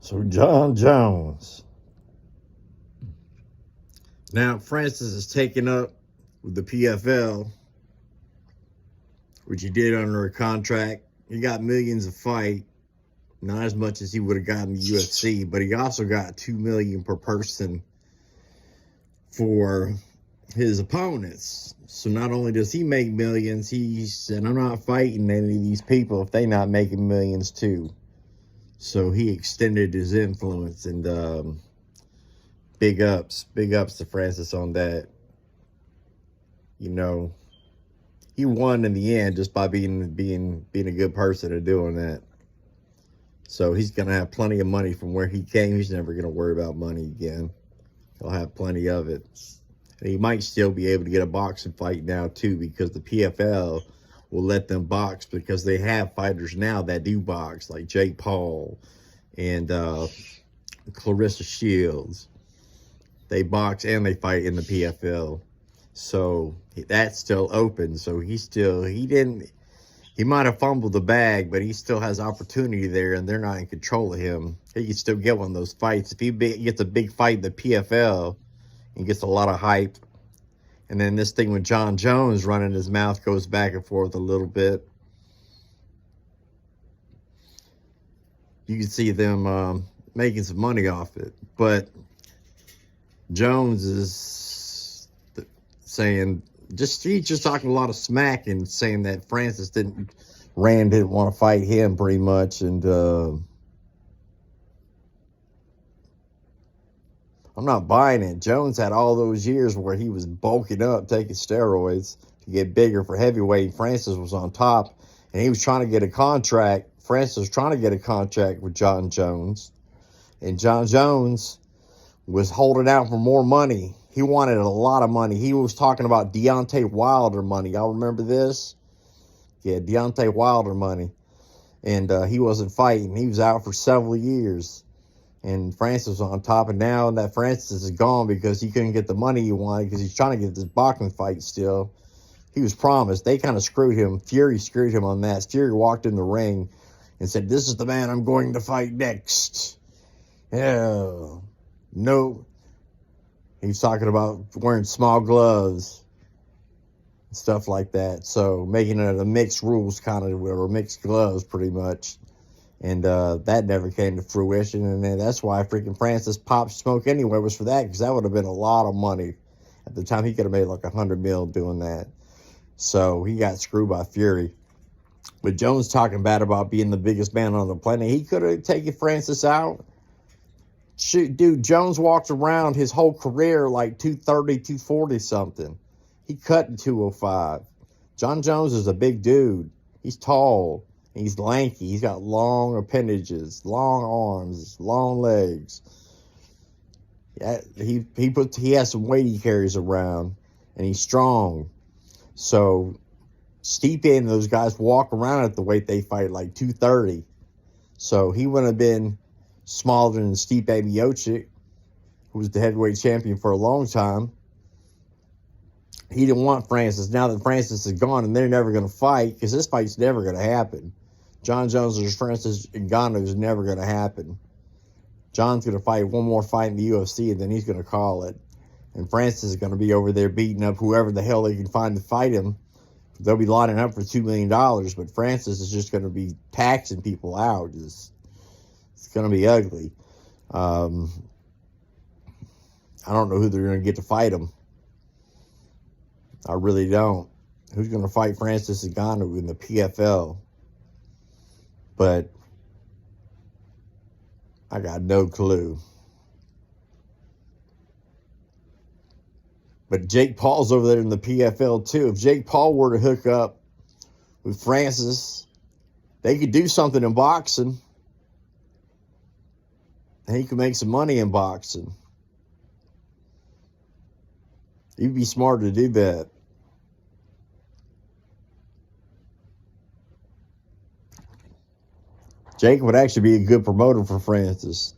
So Jon Jones. Now Francis is taken up with the PFL, which he did under a contract. He got millions a fight, not as much as he would have gotten in the UFC, but he also got $2 million per person for his opponents. So not only does he make millions, he said, I'm not fighting any of these people if they not making millions too. So he extended his influence, and big ups to Francis on that. You know, he won in the end just by being a good person and doing that. So he's gonna have plenty of money from where he came. He's never gonna worry about money again. He'll have plenty of it. And he might still be able to get a boxing fight now too, because the PFL will let them box, because they have fighters now that do box, like Jake Paul and Clarissa Shields. They box and they fight in the PFL. So that's still open. So he might have fumbled the bag, but he still has opportunity there, and they're not in control of him. He can still get one of those fights. If he gets a big fight in the PFL and gets a lot of hype, and then this thing with Jon Jones running his mouth goes back and forth a little bit, you can see them making some money off it. But Jones is saying, he's just talking a lot of smack and saying that Rand didn't want to fight him pretty much. And I'm not buying it. Jones had all those years where he was bulking up, taking steroids to get bigger for heavyweight. Francis was on top, and he was trying to get a contract. Francis was trying to get a contract with Jon Jones, and Jon Jones was holding out for more money. He wanted a lot of money. He was talking about Deontay Wilder money. Y'all remember this? Yeah, Deontay Wilder money. And he wasn't fighting. He was out for several years. And Francis was on top. And now that Francis is gone because he couldn't get the money he wanted, because he's trying to get this boxing fight still. He was promised. They kind of screwed him. Fury screwed him on that. Fury walked in the ring and said, "This is the man I'm going to fight next." Yeah. No. He's talking about wearing small gloves and stuff like that. So making it a mixed rules kind of, or mixed gloves pretty much. And that never came to fruition. And then that's why freaking Francis popped smoke anyway, was for that, because that would have been a lot of money. At the time, he could have made like $100 million doing that. So he got screwed by Fury. But Jones talking bad about being the biggest man on the planet. He could have taken Francis out. Shoot, dude, Jones walked around his whole career like 230, 240 something. He cut in 205. Jon Jones is a big dude. He's tall. He's lanky. He's got long appendages, long arms, long legs. Yeah, he has some weight he carries around, and he's strong. So Stipe and those guys walk around at the weight they fight, like 230. So he wouldn't have been smaller than Stipe Miocic, who was the heavyweight champion for a long time. He didn't want Francis. Now that Francis is gone and they're never going to fight, because this fight's never going to happen. Jon Jones versus Francis Ngannou is never going to happen. John's going to fight one more fight in the UFC, and then he's going to call it. And Francis is going to be over there beating up whoever the hell they can find to fight him. They'll be lining up for $2 million, but Francis is just going to be taxing people out. It's going to be ugly. I don't know who they're going to get to fight him. I really don't. Who's going to fight Francis Ngannou in the PFL? But I got no clue. But Jake Paul's over there in the PFL too. If Jake Paul were to hook up with Francis, they could do something in boxing. And he could make some money in boxing. He'd be smart to do that. Jake would actually be a good promoter for Francis.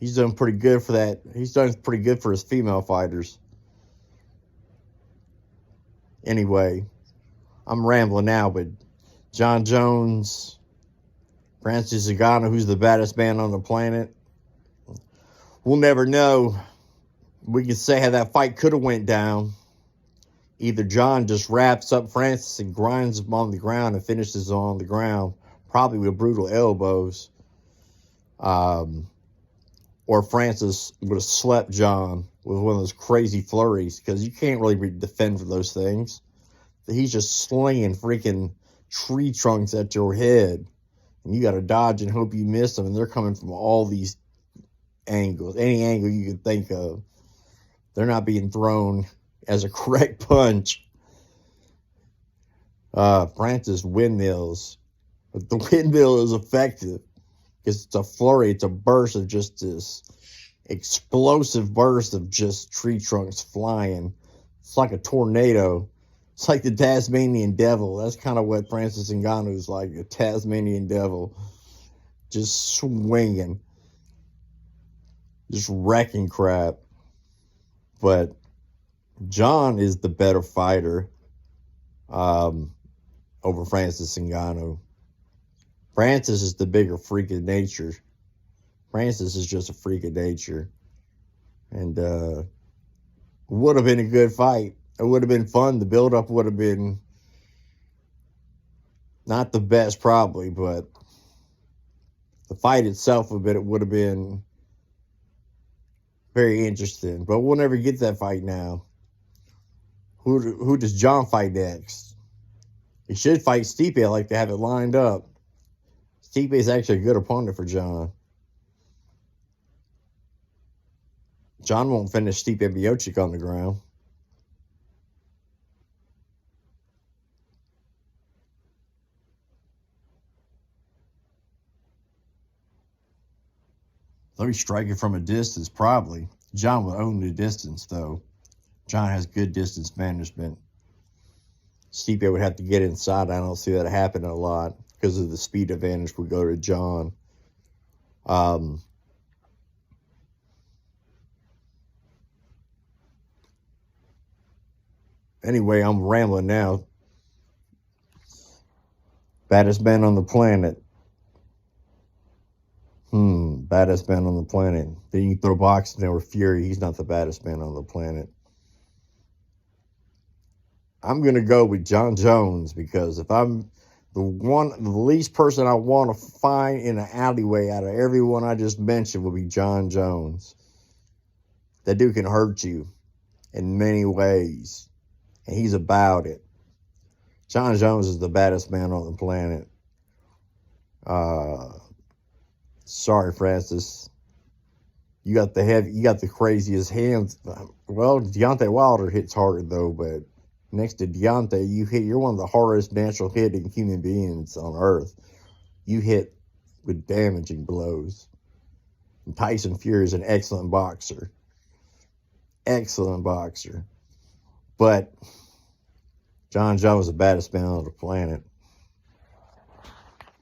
He's done pretty good for that. He's done pretty good for his female fighters. Anyway, I'm rambling now, but Jon Jones Francis Ngannou, who's the baddest man on the planet? We'll never know. We can say how that fight could have went down. Either Jon just wraps up Francis and grinds him on the ground and finishes him on the ground, probably with brutal elbows. Or Francis would have slept Jon with one of those crazy flurries, because you can't really defend for those things. He's just slinging freaking tree trunks at your head, and you got to dodge and hope you miss them, and they're coming from all these angles, any angle you could think of. They're not being thrown as a correct punch. Francis windmills, but the windmill is effective because it's a flurry, it's a burst of just this explosive burst of just tree trunks flying. It's like a tornado. It's like the Tasmanian devil. That's kind of what Francis Ngannou is like, a Tasmanian devil. Just swinging. Just wrecking crap. But Jon is the better fighter over Francis Ngannou. Francis is the bigger freak of nature. Francis is just a freak of nature. And would have been a good fight. It would have been fun. The build-up would have been not the best probably, but the fight itself would have been very interesting. But we'll never get that fight now. Who does Jon fight next? He should fight Stipe. I like to have it lined up. Stipe is actually a good opponent for Jon. Jon won't finish Stipe Miocic on the ground. Though he's striking from a distance, probably. Jon will own the distance, though. Jon has good distance management. Stipe would have to get inside. I don't see that happen a lot because of the speed advantage would go to Jon. Anyway, I'm rambling now. Baddest man on the planet. Baddest man on the planet. Then you throw boxing there with Fury. He's not the baddest man on the planet. I'm going to go with Jon Jones, because if I'm the least person I want to find in an alleyway out of everyone I just mentioned would be Jon Jones. That dude can hurt you in many ways, and he's about it. Jon Jones is the baddest man on the planet. Sorry, Francis. You got the craziest hands. Well, Deontay Wilder hits harder though, but next to Deontay, you're one of the hardest natural hitting human beings on earth. You hit with damaging blows. And Tyson Fury is an excellent boxer. Excellent boxer. But Jon Jones is the baddest man on the planet.